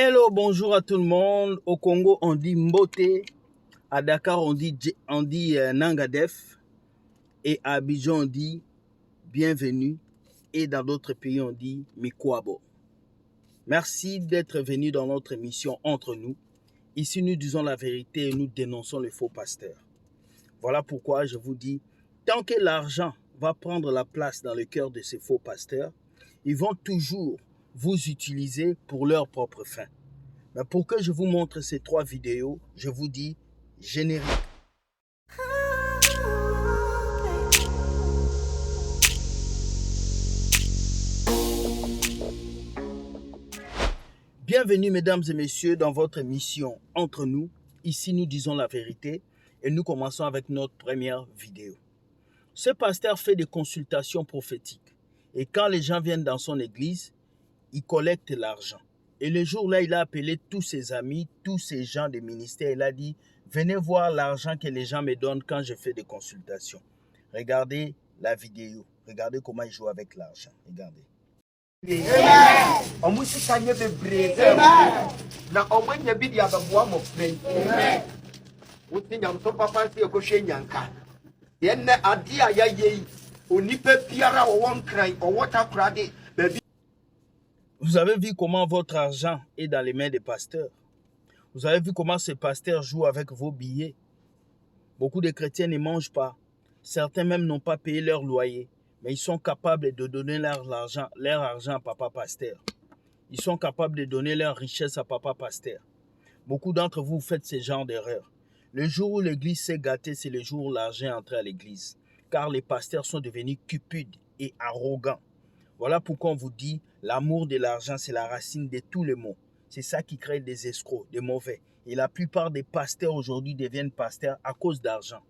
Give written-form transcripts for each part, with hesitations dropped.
Hello, bonjour à tout le monde. Au Congo, on dit Mbote. À Dakar, on dit Nangadef. Et à Abidjan, on dit bienvenue. Et dans d'autres pays, on dit Mikwabo. Merci d'être venu dans notre émission Entre nous. Ici, nous disons la vérité et nous dénonçons les faux pasteurs. Voilà pourquoi je vous dis, tant que l'argent va prendre la place dans le cœur de ces faux pasteurs, ils vont toujours vous utiliser pour leur propre fin. Mais pour que je vous montre ces 3 vidéos, je vous dis générique. Bienvenue mesdames et messieurs dans votre émission Entre nous. Ici nous disons la vérité et nous commençons avec notre première vidéo. Ce pasteur fait des consultations prophétiques et quand les gens viennent dans son église, il collecte l'argent. Et le jour-là, il a appelé tous ses amis, tous ses gens de ministère. Il a dit, venez voir l'argent que les gens me donnent quand je fais des consultations. Regardez la vidéo. Regardez comment il joue avec l'argent. Regardez. Vous avez vu comment votre argent est dans les mains des pasteurs. Vous avez vu comment ces pasteurs jouent avec vos billets. Beaucoup de chrétiens ne mangent pas. Certains même n'ont pas payé leur loyer. Mais ils sont capables de donner leur argent à papa pasteur. Ils sont capables de donner leur richesse à papa pasteur. Beaucoup d'entre vous faites ce genre d'erreur. Le jour où l'église s'est gâtée, c'est le jour où l'argent est entré à l'église. Car les pasteurs sont devenus cupides et arrogants. Voilà pourquoi on vous dit, l'amour de l'argent, c'est la racine de tous les maux. C'est ça qui crée des escrocs, des mauvais. Et la plupart des pasteurs aujourd'hui deviennent pasteurs à cause d'argent.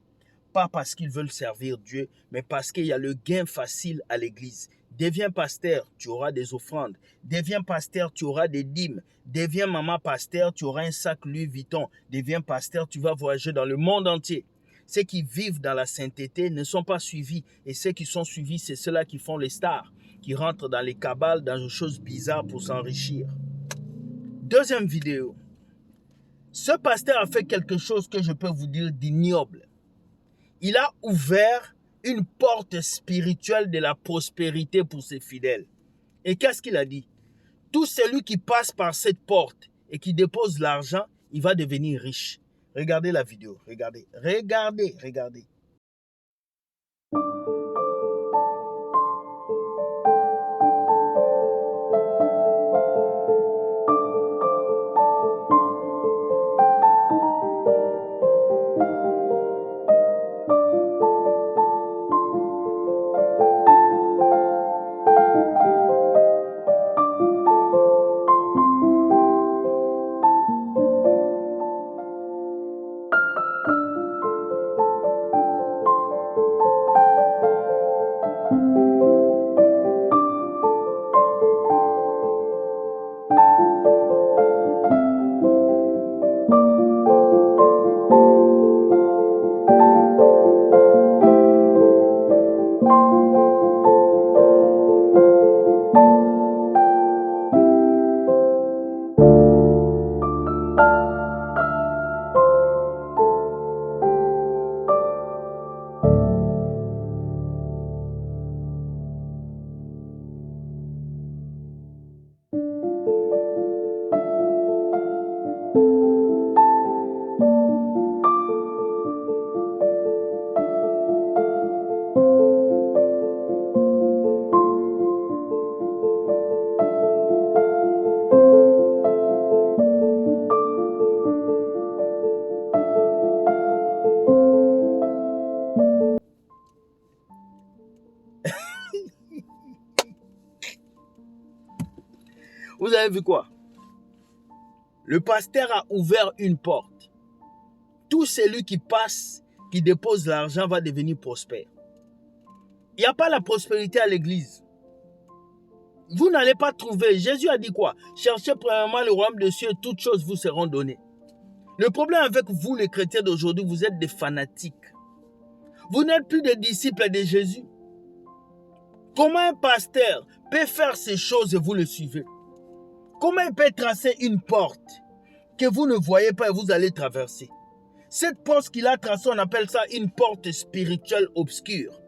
Pas parce qu'ils veulent servir Dieu, mais parce qu'il y a le gain facile à l'église. Deviens pasteur, tu auras des offrandes. Deviens pasteur, tu auras des dîmes. Deviens maman pasteur, tu auras un sac Louis Vuitton. Deviens pasteur, tu vas voyager dans le monde entier. Ceux qui vivent dans la sainteté ne sont pas suivis. Et ceux qui sont suivis, c'est ceux-là qui font les stars, qui rentrent dans les cabales, dans des choses bizarres pour s'enrichir. Deuxième vidéo. Ce pasteur a fait quelque chose que je peux vous dire d'ignoble. Il a ouvert une porte spirituelle de la prospérité pour ses fidèles. Et qu'est-ce qu'il a dit? Tout celui qui passe par cette porte et qui dépose l'argent, il va devenir riche. Regardez la vidéo, regardez. Vous avez vu quoi? Le pasteur a ouvert une porte. Tout celui qui passe, qui dépose l'argent va devenir prospère. Il n'y a pas la prospérité à l'église. Vous n'allez pas trouver. Jésus a dit quoi? Cherchez premièrement le royaume des cieux et toutes choses vous seront données. Le problème avec vous, les chrétiens d'aujourd'hui, vous êtes des fanatiques. Vous n'êtes plus des disciples de Jésus. Comment un pasteur peut faire ces choses et vous le suivez? Comment il peut tracer une porte que vous ne voyez pas et vous allez traverser? Cette porte qu'il a tracée, on appelle ça une porte spirituelle obscure.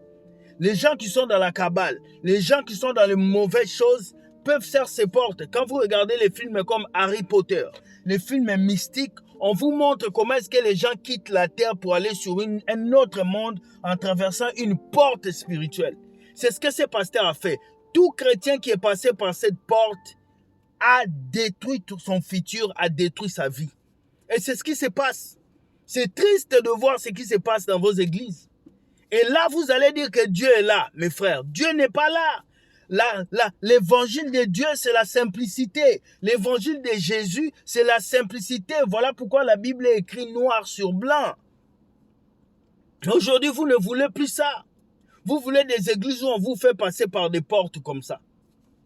Les gens qui sont dans la cabale, les gens qui sont dans les mauvaises choses peuvent faire ces portes. Quand vous regardez les films comme Harry Potter, les films mystiques, on vous montre comment est-ce que les gens quittent la terre pour aller sur un autre monde en traversant une porte spirituelle. C'est ce que ce pasteur a fait. Tout chrétien qui est passé par cette porte a détruit tout son futur, a détruit sa vie. Et c'est ce qui se passe. C'est triste de voir ce qui se passe dans vos églises. Et là, vous allez dire que Dieu est là, mes frères. Dieu n'est pas là. L'évangile de Dieu, c'est la simplicité. L'évangile de Jésus, c'est la simplicité. Voilà pourquoi la Bible est écrite noir sur blanc. Aujourd'hui, vous ne voulez plus ça. Vous voulez des églises où on vous fait passer par des portes comme ça.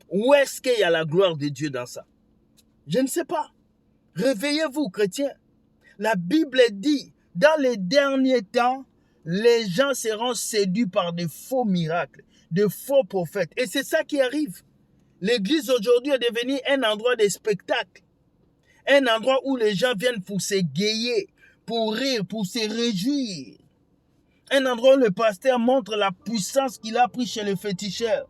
Où est-ce qu'il y a la gloire de Dieu dans ça? Je ne sais pas. Réveillez-vous, chrétiens. La Bible dit, dans les derniers temps, les gens seront séduits par de faux miracles, de faux prophètes. Et c'est ça qui arrive. L'église aujourd'hui est devenue un endroit de spectacle. Un endroit où les gens viennent pour s'égayer, pour rire, pour se réjouir. Un endroit où le pasteur montre la puissance qu'il a pris chez les féticheurs.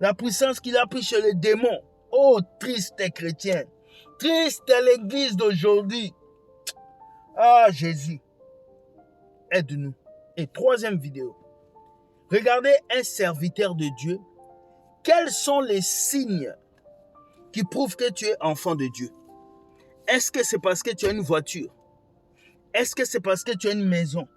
La puissance qu'il a pris chez les démons. Oh, triste chrétien. Triste l'église d'aujourd'hui. Ah, Jésus. Aide-nous. Et troisième vidéo. Regardez un serviteur de Dieu. Quels sont les signes qui prouvent que tu es enfant de Dieu? Est-ce que c'est parce que tu as une voiture? Est-ce que c'est parce que tu as une maison?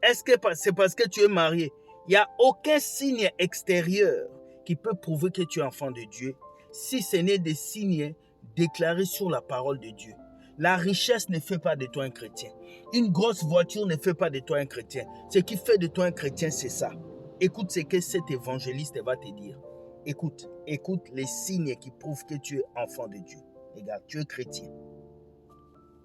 Est-ce que c'est parce que tu es marié? Il n'y a aucun signe extérieur qui peut prouver que tu es enfant de Dieu si ce n'est des signes déclarés sur la parole de Dieu. La richesse ne fait pas de toi un chrétien. Une grosse voiture ne fait pas de toi un chrétien. Ce qui fait de toi un chrétien, c'est ça. Écoute ce que cet évangéliste va te dire. Écoute les signes qui prouvent que tu es enfant de Dieu. Regarde, tu es chrétien.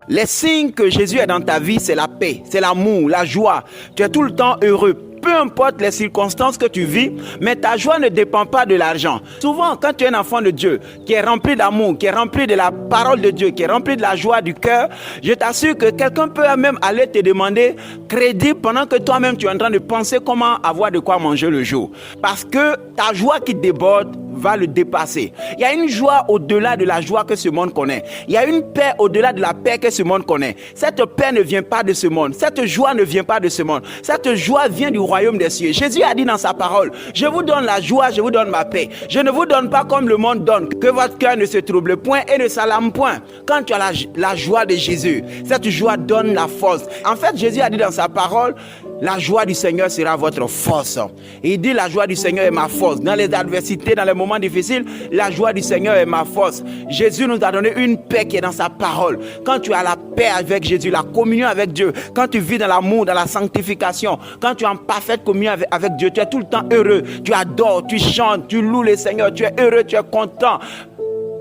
Les signes que Jésus est dans ta vie, c'est la paix, c'est l'amour, la joie. Tu es tout le temps heureux. Peu importe les circonstances que tu vis, mais ta joie ne dépend pas de l'argent. Souvent, quand tu es un enfant de Dieu, qui est rempli d'amour, qui est rempli de la parole de Dieu, qui est rempli de la joie du cœur, je t'assure que quelqu'un peut même aller te demander crédit pendant que toi-même tu es en train de penser comment avoir de quoi manger le jour. Parce que ta joie qui déborde va le dépasser. Il y a une joie au-delà de la joie que ce monde connaît. Il y a une paix au-delà de la paix que ce monde connaît. Cette paix ne vient pas de ce monde. Cette joie ne vient pas de ce monde. Cette joie vient du royaume des cieux. Jésus a dit dans sa parole, je vous donne la joie, je vous donne ma paix. Je ne vous donne pas comme le monde donne, que votre cœur ne se trouble point et ne s'alarme point. Quand tu as la joie de Jésus, cette joie donne la force. En fait, Jésus a dit dans sa parole, la joie du Seigneur sera votre force. Et il dit, la joie du Seigneur est ma force. Dans les adversités, dans les moments difficiles, la joie du Seigneur est ma force. Jésus nous a donné une paix qui est dans sa parole. Quand tu as la paix avec Jésus, la communion avec Dieu, quand tu vis dans l'amour, dans la sanctification, quand tu es en parfaite communion avec Dieu, tu es tout le temps heureux. Tu adores, tu chantes, tu loues le Seigneur, tu es heureux, tu es content.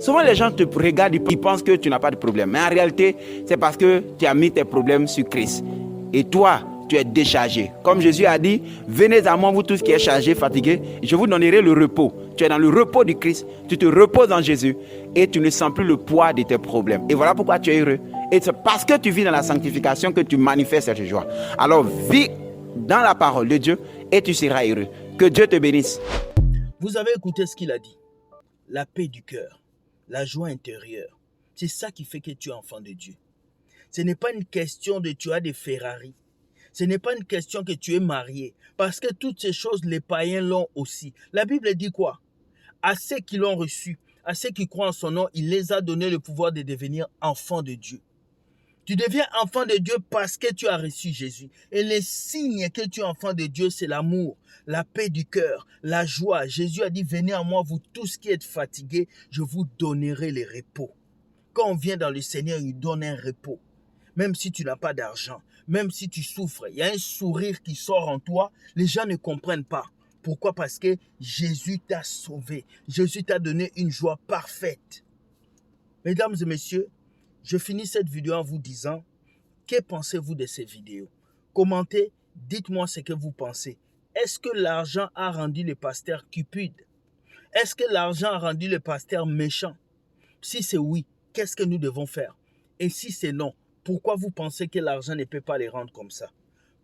Souvent, les gens te regardent, ils pensent que tu n'as pas de problème. Mais en réalité, c'est parce que tu as mis tes problèmes sur Christ. Et toi, tu es déchargé. Comme Jésus a dit, venez à moi, vous tous qui êtes chargés, fatigués, je vous donnerai le repos. Tu es dans le repos du Christ, tu te reposes en Jésus et tu ne sens plus le poids de tes problèmes. Et voilà pourquoi tu es heureux. Et c'est parce que tu vis dans la sanctification que tu manifestes cette joie. Alors, vis dans la parole de Dieu et tu seras heureux. Que Dieu te bénisse. Vous avez écouté ce qu'il a dit. La paix du cœur, la joie intérieure. C'est ça qui fait que tu es enfant de Dieu. Ce n'est pas une question de tu as des Ferrari. Ce n'est pas une question que tu es marié. Parce que toutes ces choses, les païens l'ont aussi. La Bible dit quoi? À ceux qui l'ont reçu, à ceux qui croient en son nom, il les a donné le pouvoir de devenir enfants de Dieu. Tu deviens enfant de Dieu parce que tu as reçu Jésus. Et les signes que tu es enfant de Dieu, c'est l'amour, la paix du cœur, la joie. Jésus a dit, venez à moi, vous tous qui êtes fatigués, je vous donnerai le repos. Quand on vient dans le Seigneur, il donne un repos. Même si tu n'as pas d'argent, même si tu souffres, il y a un sourire qui sort en toi, les gens ne comprennent pas. Pourquoi? Parce que Jésus t'a sauvé. Jésus t'a donné une joie parfaite. Mesdames et messieurs, je finis cette vidéo en vous disant, que pensez-vous de ces vidéos? Commentez, dites-moi ce que vous pensez. Est-ce que l'argent a rendu le pasteur cupide? Est-ce que l'argent a rendu le pasteur méchant? Si c'est oui, qu'est-ce que nous devons faire? Et si c'est non, pourquoi vous pensez que l'argent ne peut pas les rendre comme ça?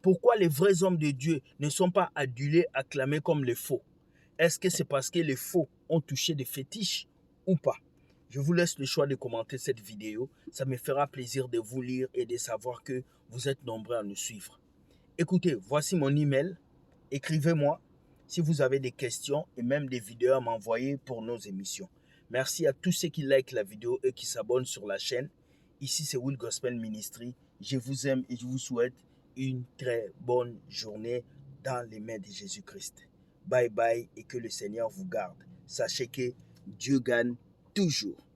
Pourquoi les vrais hommes de Dieu ne sont pas adulés, acclamés comme les faux? Est-ce que c'est parce que les faux ont touché des fétiches ou pas? Je vous laisse le choix de commenter cette vidéo. Ça me fera plaisir de vous lire et de savoir que vous êtes nombreux à nous suivre. Écoutez, voici mon email. Écrivez-moi si vous avez des questions et même des vidéos à m'envoyer pour nos émissions. Merci à tous ceux qui likent la vidéo et qui s'abonnent sur la chaîne. Ici, c'est Will Gospel Ministry. Je vous aime et je vous souhaite une très bonne journée dans les mains de Jésus-Christ. Bye bye et que le Seigneur vous garde. Sachez que Dieu gagne toujours.